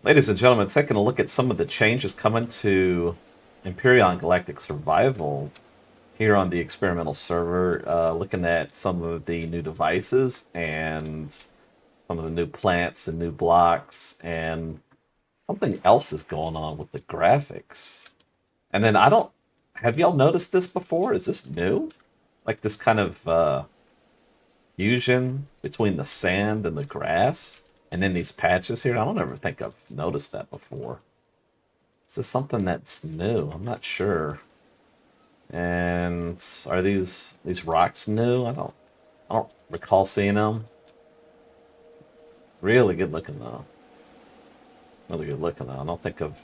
Ladies and gentlemen, taking a look at some of the changes coming to Empyrion Galactic Survival here on the experimental server, looking at some of the new devices and some of the new plants and new blocks, and something else is going on with the graphics. And then have y'all noticed this before? Is this new? Like this kind of fusion between the sand and the grass? And then these patches here, I don't ever think I've noticed that before. Is this something that's new? I'm not sure. And are these rocks new? I don't recall seeing them. Really good looking though. Really good looking though. I don't think of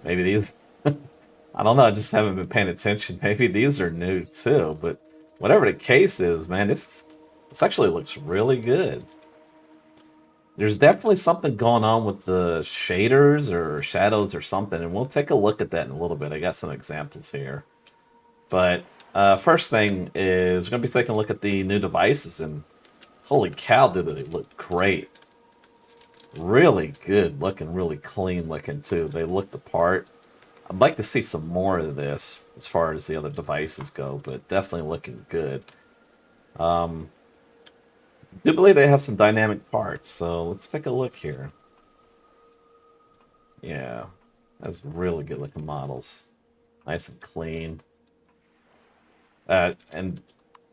maybe these. I don't know. I just haven't been paying attention. Maybe these are new too. But whatever the case is, man, this actually looks really good. There's definitely something going on with the shaders or shadows or something, and we'll take a look at that in a little bit. I got some examples here. But first thing is we're going to be taking a look at the new devices, and holy cow, do they look great. Really good looking, really clean looking too. They look the part. I'd like to see some more of this as far as the other devices go, but definitely looking good. I do believe they have some dynamic parts, so let's take a look here. Yeah, that's really good looking models. Nice and clean. And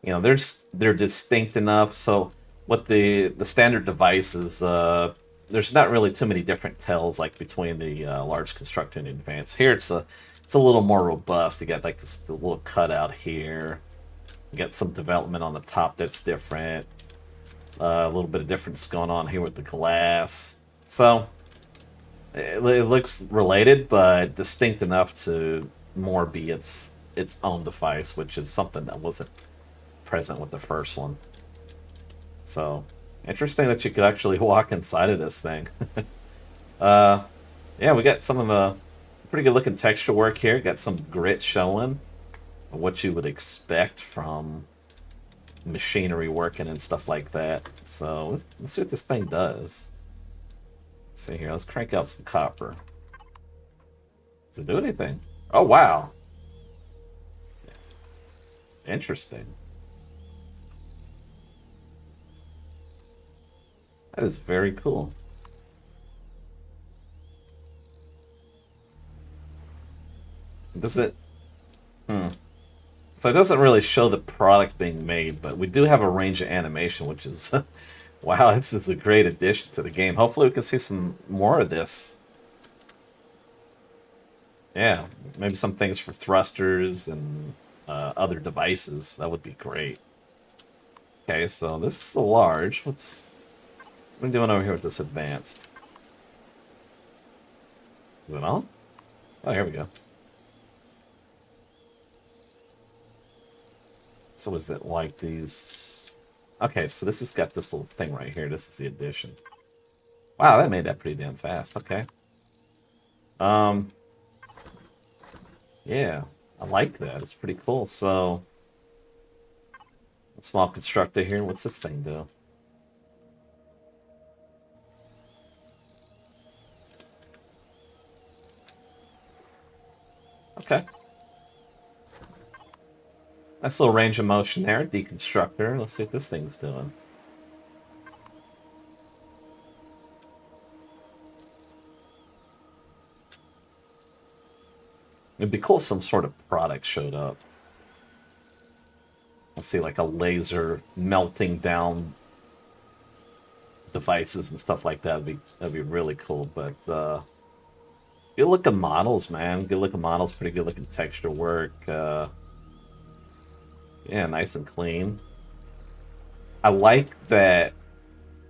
you know, they're distinct enough. So with the standard devices, there's not really too many different tells like between the large constructor and advanced. Here it's a little more robust. You got like the little cutout here. You got some development on the top that's different. A little bit of difference going on here with the glass. So it looks related, but distinct enough to more be its own device, which is something that wasn't present with the first one. So interesting that you could actually walk inside of this thing. uh, yeah, we got some of the pretty good looking texture work here. Got some grit showing what you would expect from machinery working and stuff like that. So let's see what this thing does. Let's see here. Let's crank out some copper. Does it do anything? Oh, wow. Interesting. That is very cool. Does it... Hmm. So it doesn't really show the product being made, but we do have a range of animation, which is... wow, this is a great addition to the game. Hopefully we can see some more of this. Yeah, maybe some things for thrusters and other devices. That would be great. Okay, so this is the large. What are we doing over here with this advanced? Is it on? Oh, here we go. So is it like these... Okay, so this has got this little thing right here. This is the addition. Wow, that made that pretty damn fast. Okay. Yeah, I like that. It's pretty cool. So, a small constructor here. What's this thing do? Okay. Nice little range of motion there. Deconstructor. Let's see what this thing's doing. It'd be cool if some sort of product showed up. Let's see, like a laser melting down devices and stuff like that. That'd be really cool. But good looking models, man. Good looking models. Pretty good looking texture work. Yeah, nice and clean. I like that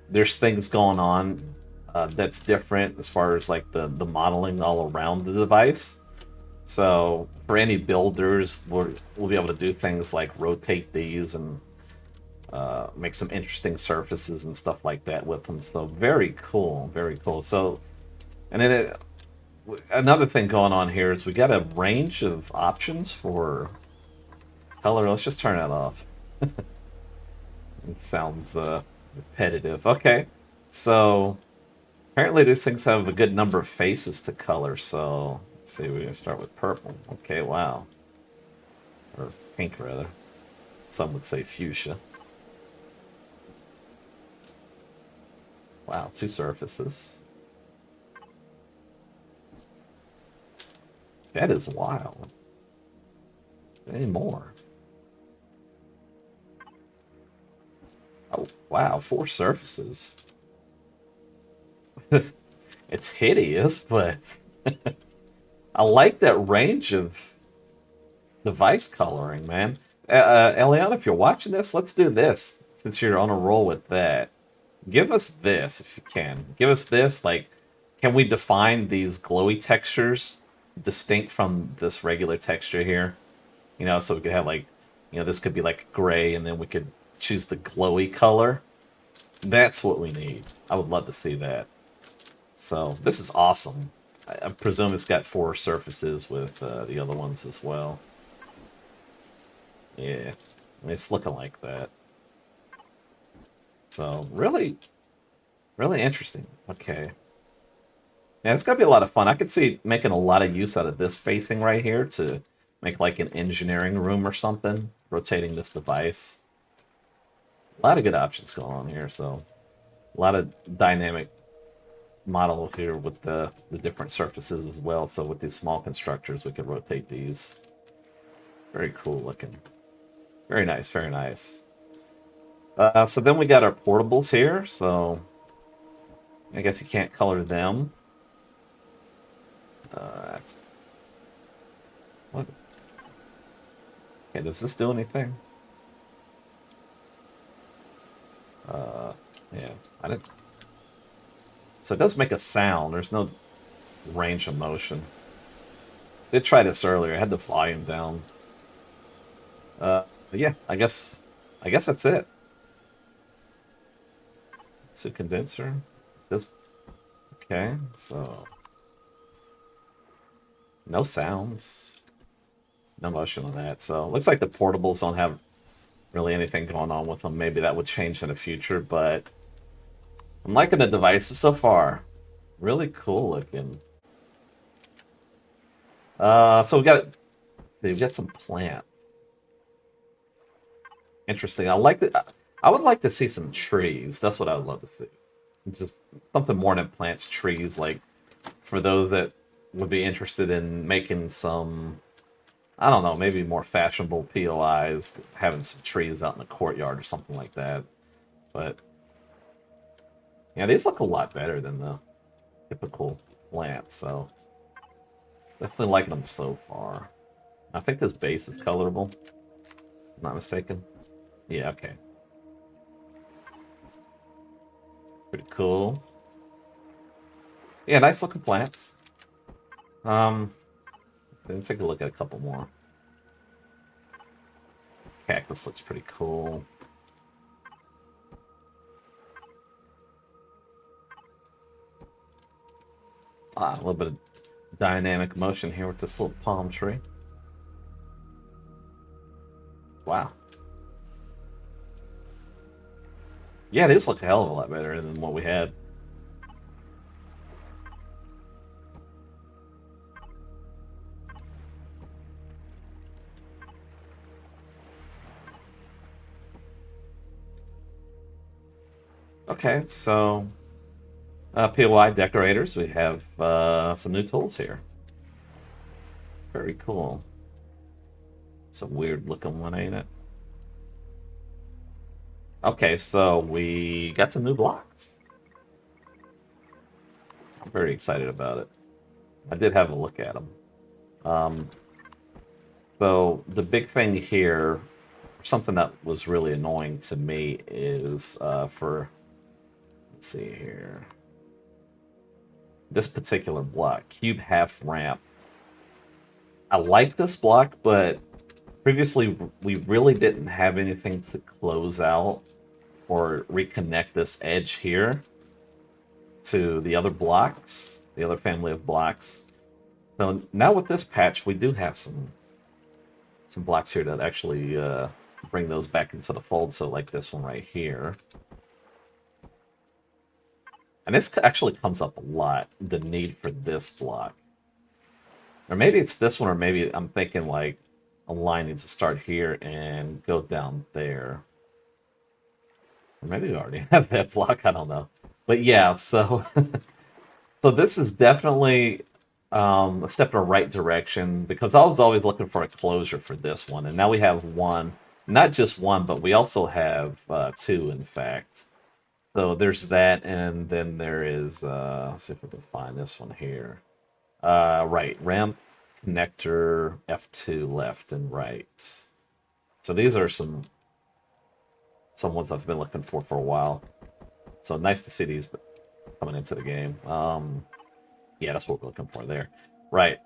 there's things going on that's different as far as like the modeling all around the device. So for any builders, we'll be able to do things like rotate these and make some interesting surfaces and stuff like that with them. So very cool, very cool. So, and then another thing going on here is we got a range of options for color. Let's just turn that off. It sounds repetitive. Okay, so Apparently these things have a good number of faces to color, so let's see, we're gonna start with purple. Okay, wow. Or pink rather. Some would say fuchsia. Wow, 2 surfaces. That is wild. Any more? Oh, wow, 4 surfaces. It's hideous, but I like that range of device coloring, man. Eliana, if you're watching this, let's do this. Since you're on a roll with that, give us this if you can. Give us this. Like, can we define these glowy textures distinct from this regular texture here? You know, so we could have like, you know, this could be like gray, and then we could choose the glowy color. That's what we need. I would love to see that. So this is awesome. I presume it's got 4 surfaces with the other ones as well. Yeah, I mean, it's looking like that. So really, really interesting. Okay. Yeah, it's gonna be a lot of fun. I could see making a lot of use out of this facing right here to make like an engineering room or something, rotating this device. A lot of good options going on here, so a lot of dynamic model here with the different surfaces as well. So with these small constructors, we could rotate these. Very cool looking. Very nice, very nice. So then we got our portables here, so I guess you can't color them. Uh, what? Okay, does this do anything? Yeah, I didn't. So it does make a sound. There's no range of motion. Did try this earlier. I had the volume down. But yeah, I guess that's it. It's a condenser. This okay. So no sounds, no motion on that. So looks like the portables don't have really anything going on with them. Maybe that would change in the future, but I'm liking the devices so far. Really cool looking. So we've got some plants. Interesting. I would like to see some trees. That's what I would love to see. Just something more than plants, trees. Like for those that would be interested in making some, I don't know, maybe more fashionable POIs, having some trees out in the courtyard or something like that. But yeah, these look a lot better than the typical plants. So definitely liking them so far. I think this base is colorable. If I'm not mistaken. Yeah, okay. Pretty cool. Yeah, nice looking plants. Um, let's take a look at a couple more. Cactus looks pretty cool. A little bit of dynamic motion here with this little palm tree. Wow. Yeah, these look a hell of a lot better than what we had. Okay, so POI decorators, we have some new tools here. Very cool. It's a weird looking one, ain't it? Okay, so we got some new blocks. I'm very excited about it. I did have a look at them. Um, so the big thing here, something that was really annoying to me is let's see here, this particular block, cube half ramp. I like this block, but previously we really didn't have anything to close out or reconnect this edge here to the other blocks, the other family of blocks. So now with this patch, we do have some blocks here that actually bring those back into the fold. So like this one right here. And this actually comes up a lot, the need for this block. Or maybe it's this one, or maybe I'm thinking like a line needs to start here and go down there. Or maybe we already have that block, I don't know. But yeah, so so this is definitely a step in the right direction, because I was always looking for a closure for this one, and now we have one. Not just one, but we also have two, in fact. So there's that, and then there is, let's see if we can find this one here. Right, ramp, connector, F2 left and right. So these are some ones I've been looking for a while. So nice to see these coming into the game. Yeah, that's what we're looking for there. Right.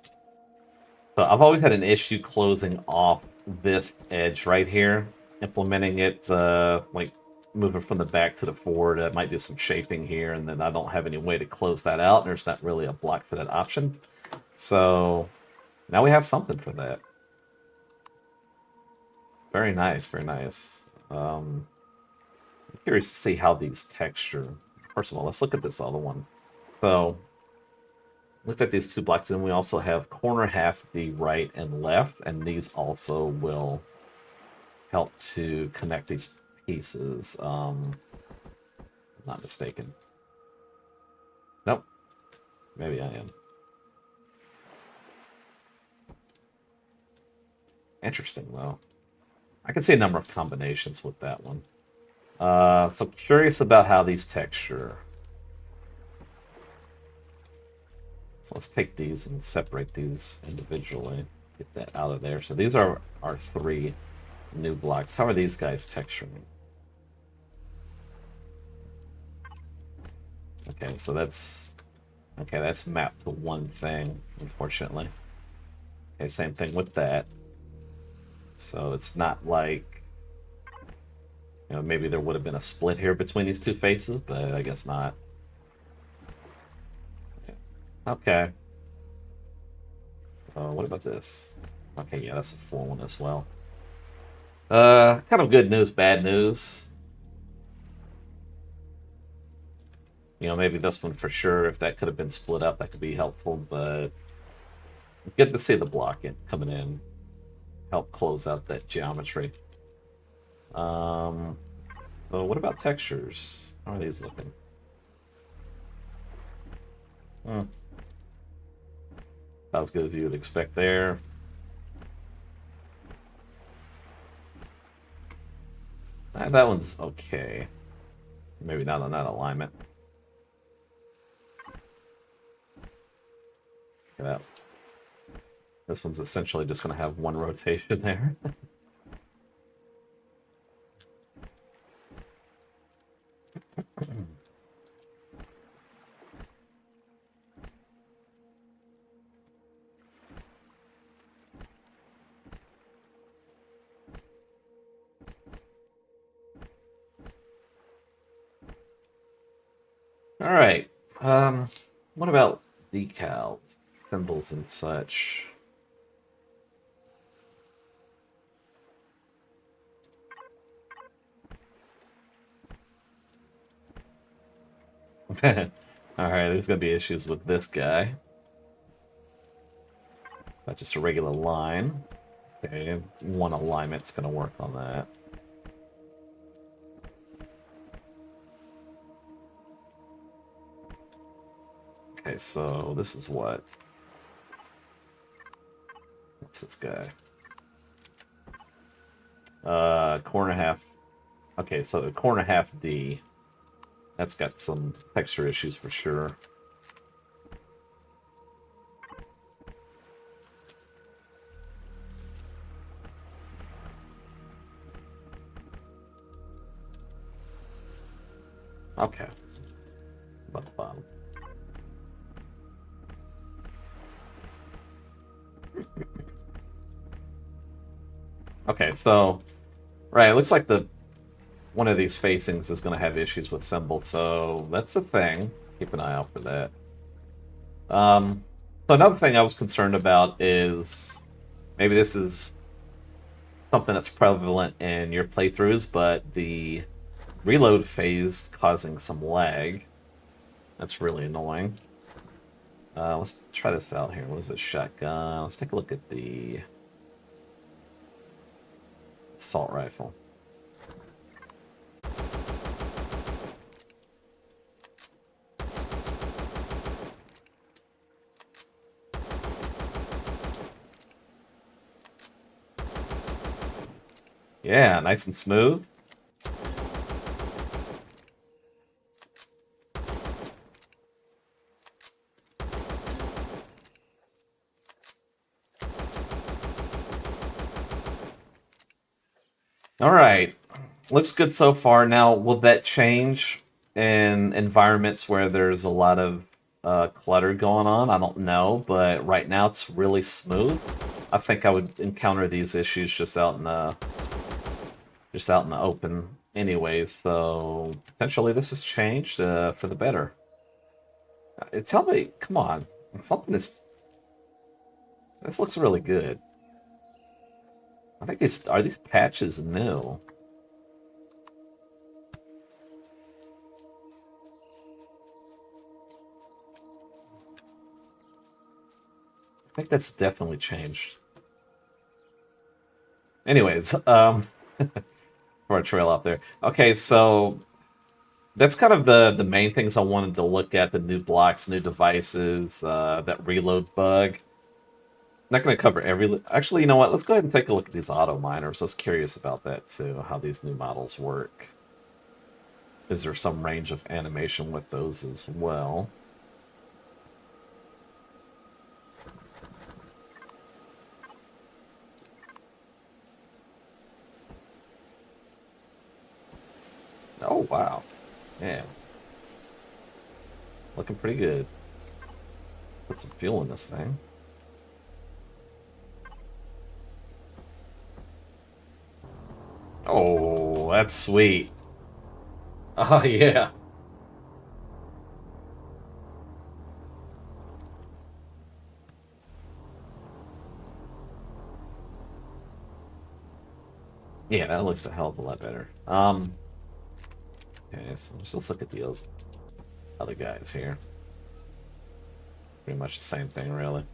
So I've always had an issue closing off this edge right here, implementing it like moving from the back to the forward. I might do some shaping here, and then I don't have any way to close that out. There's not really a block for that option. So now we have something for that. Very nice, very nice. I'm curious to see how these texture. First of all, let's look at this other one. So look at these two blocks, and we also have corner half the right and left, and these also will help to connect these pieces. Not mistaken. Nope. Maybe I am. Interesting, though. I can see a number of combinations with that one. So curious about how these texture. So let's take these and separate these individually. Get that out of there. So these are our three new blocks. How are these guys texturing? Okay, so that's mapped to one thing, unfortunately. Okay, same thing with that. So it's not like, you know, maybe there would have been a split here between these two faces, but I guess not. Okay. What about this? Okay, yeah, that's a full one as well. Kind of good news, bad news. You know, maybe this one for sure, if that could have been split up, that could be helpful, but good to see the block coming in. Help close out that geometry. So what about textures? How are these looking? Not as good as you would expect there. That one's okay. Maybe not on that alignment. Look at that. This one's essentially just going to have one rotation there. All right. What about decals, symbols, and such? All right, there's gonna be issues with this guy. Not just a regular line. Okay, one alignment's gonna work on that. Okay, so this is what? What's this guy? Corner half. Okay, so the corner half D. That's got some texture issues for sure. Okay. About the bottom. Okay, so right, it looks like one of these facings is going to have issues with symbol, so that's a thing. Keep an eye out for that. So another thing I was concerned about is maybe this is something that's prevalent in your playthroughs, but the reload phase causing some lag. That's really annoying. Let's try this out here. What is it? Shotgun. Let's take a look at the assault rifle. Yeah, nice and smooth. All right. Looks good so far. Now, will that change in environments where there's a lot of clutter going on? I don't know, but right now it's really smooth. I think I would encounter these issues just out in the open anyways, so potentially this has changed for the better. Tell me, come on, something is. This looks really good. I think these patches new. I think that's definitely changed. Anyways, for a trail out there. Okay, so that's kind of the main things I wanted to look at: the new blocks, new devices, that reload bug. Not going to cover every. Actually, you know what? Let's go ahead and take a look at these Autominers. I was curious about that too, how these new models work. Is there some range of animation with those as well? Oh, wow. Man. Looking pretty good. Put some fuel in this thing. Oh, that's sweet. Oh, yeah. Yeah, that looks a hell of a lot better. Okay, so let's look at the other guys here. Pretty much the same thing, really.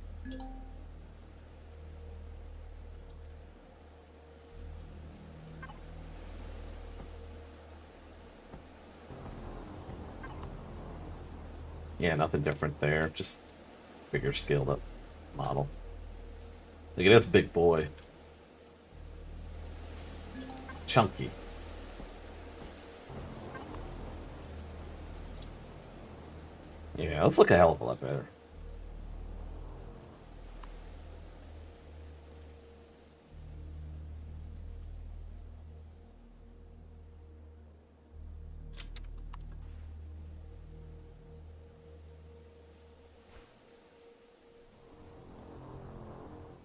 Yeah, nothing different there. Just bigger scaled up model. Look at this big boy. Chunky. Yeah, let's look a hell of a lot better.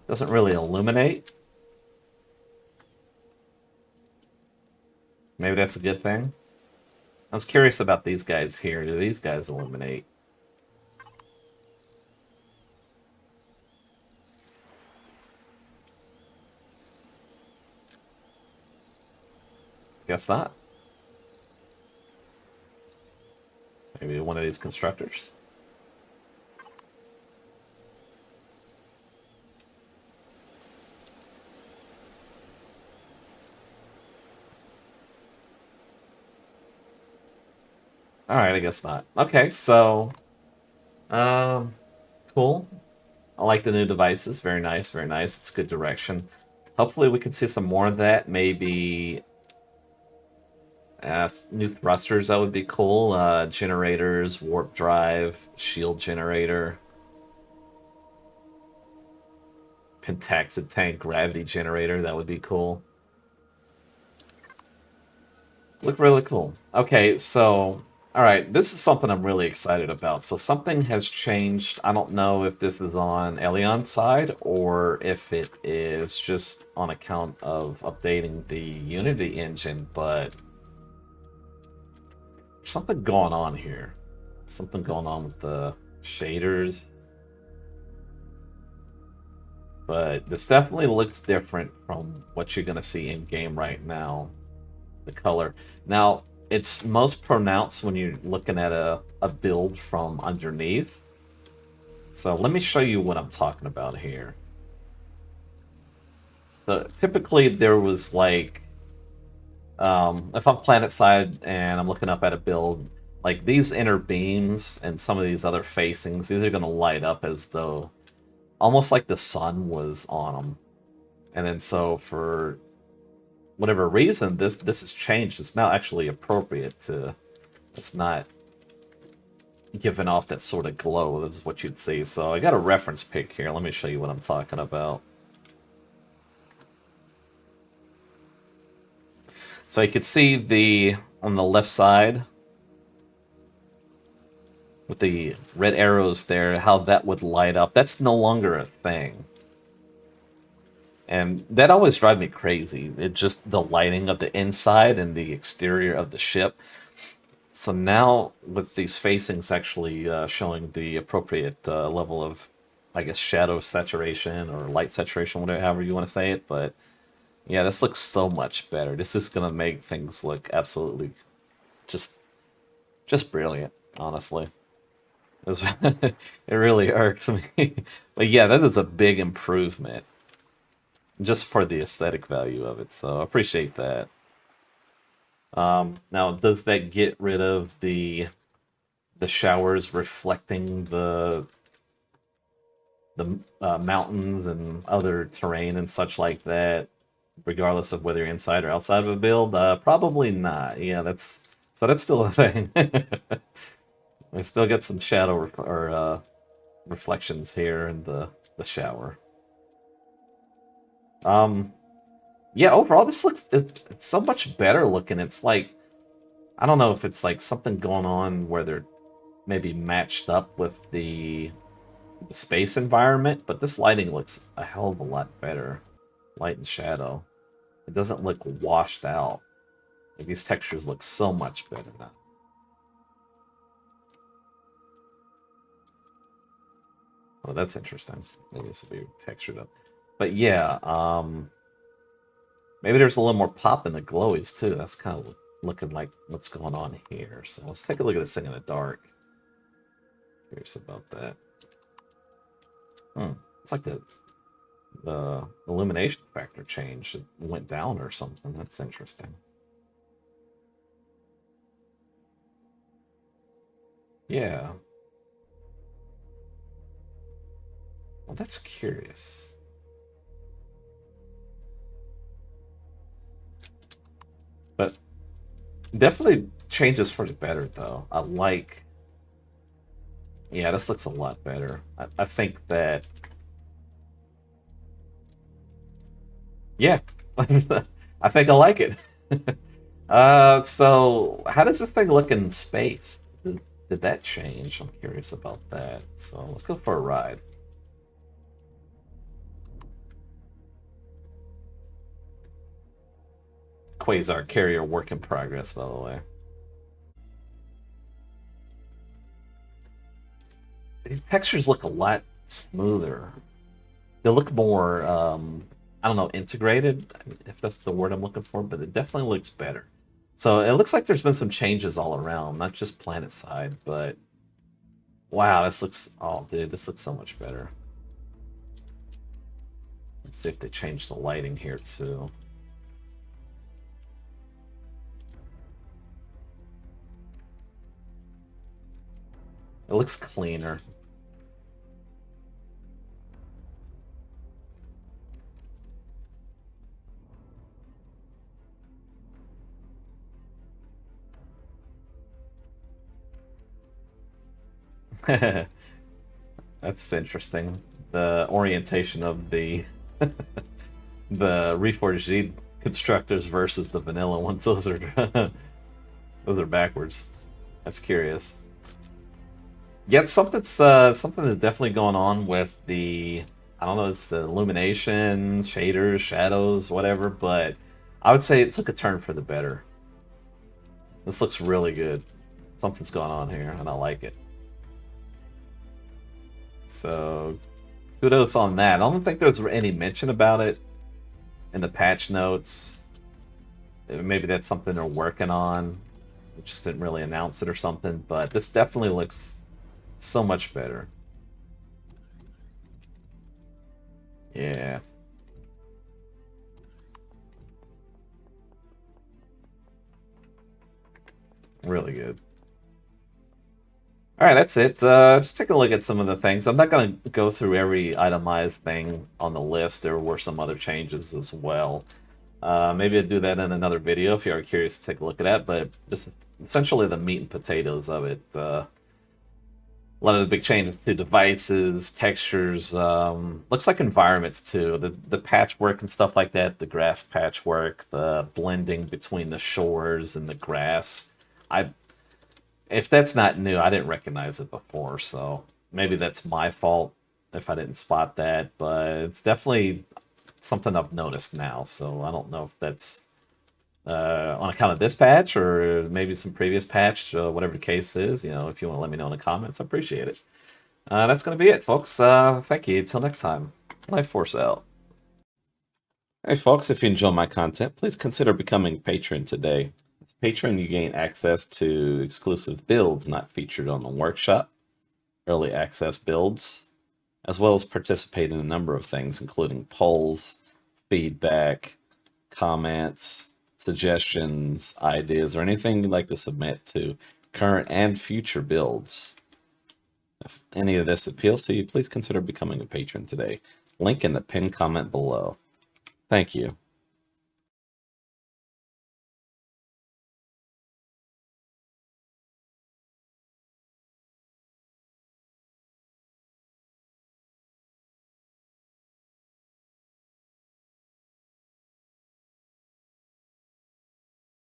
Doesn't really illuminate. Maybe that's a good thing. I was curious about these guys here. Do these guys illuminate? Guess not. Maybe one of these constructors. Alright, I guess not. Okay, so... Um, cool. I like the new devices. Very nice, very nice. It's good direction. Hopefully we can see some more of that. Maybe new thrusters, that would be cool. Generators, warp drive, shield generator, pentaxid tank, gravity generator, that would be cool. Look really cool. Okay, so, alright, this is something I'm really excited about. So something has changed. I don't know if this is on Elion's side or if it is just on account of updating the Unity engine, but something going on here. Something going on with the shaders. But this definitely looks different from what you're going to see in game right now. The color. Now, it's most pronounced when you're looking at a build from underneath. So let me show you what I'm talking about here. So typically there was like, if I'm planet side and I'm looking up at a build, like these inner beams and some of these other facings, these are going to light up as though almost like the sun was on them. And then so for whatever reason, this has changed. It's now actually appropriate to. It's not giving off that sort of glow. This is what you'd see. So I got a reference pic here. Let me show you what I'm talking about. So you could see the on the left side with the red arrows there, how that would light up. That's no longer a thing. And that always drives me crazy. It just the lighting of the inside and the exterior of the ship. So now with these facings actually showing the appropriate level of, I guess, shadow saturation or light saturation, whatever, however you want to say it. But yeah, this looks so much better. This is gonna make things look absolutely just brilliant, honestly. It really irks me. But yeah, that is a big improvement just for the aesthetic value of it. So I appreciate that. Now, does that get rid of the showers reflecting the mountains and other terrain and such like that, regardless of whether you're inside or outside of a build? Probably not. Yeah, that's still a thing. We still get some shadow or reflections here in the shower. Yeah, overall this looks it's so much better looking. It's like, I don't know if it's like something going on where they're maybe matched up with the space environment, but this lighting looks a hell of a lot better. Light and shadow. It doesn't look washed out. Like, these textures look so much better now. Oh, that's interesting. Maybe this will be textured up. But yeah, maybe there's a little more pop in the glowies too. That's kind of looking like what's going on here. So let's take a look at this thing in the dark. Curious about that. It's like the illumination factor changed. It went down or something. That's interesting. Yeah. Well, that's curious. But definitely changes for the better, though. I like... Yeah, this looks a lot better. I think that... Yeah. I think I like it. So how does this thing look in space? Did that change? I'm curious about that. So let's go for a ride. Quasar carrier work in progress, by the way. These textures look a lot smoother. They look more, I don't know, integrated, if that's the word I'm looking for, but it definitely looks better. So it looks like there's been some changes all around, not just planet side, but wow, this looks, oh dude, this looks so much better. Let's see if they change the lighting here too. It looks cleaner. That's interesting. The orientation of the the Reforged Z constructors versus the vanilla ones. Those are those are backwards. That's curious. Yeah, something is definitely going on with the, I don't know, it's the illumination, shaders, shadows, whatever, but I would say it took a turn for the better. This looks really good. Something's going on here, and I like it. So, kudos on that. I don't think there's any mention about it in the patch notes. Maybe that's something they're working on. just didn't really announce it or something, but this definitely looks so much better. Yeah. Really good. All right, that's it. Just take a look at some of the things. I'm not going to go through every itemized thing on the list. There were some other changes as well. Maybe I'll do that in another video if you are curious to take a look at that, but this is essentially the meat and potatoes of it. A lot of the big changes to devices, textures, looks like environments too. The patchwork and stuff like that, the grass patchwork, the blending between the shores and the grass. I If that's not new, I didn't recognize it before, so maybe that's my fault if I didn't spot that, but it's definitely something I've noticed now, so I don't know if that's on account of this patch or maybe some previous patch, whatever the case is. If you want to let me know in the comments, I appreciate it. That's going to be it, folks. Thank you. Until next time, LyfeForce out. Hey, folks, if you enjoy my content, please consider becoming a patron today. As a patron, you gain access to exclusive builds not featured on the workshop, early access builds, as well as participate in a number of things, including polls, feedback, comments, suggestions, ideas, or anything you'd like to submit to current and future builds. If any of this appeals to you, please consider becoming a patron today. Link in the pinned comment below. Thank you.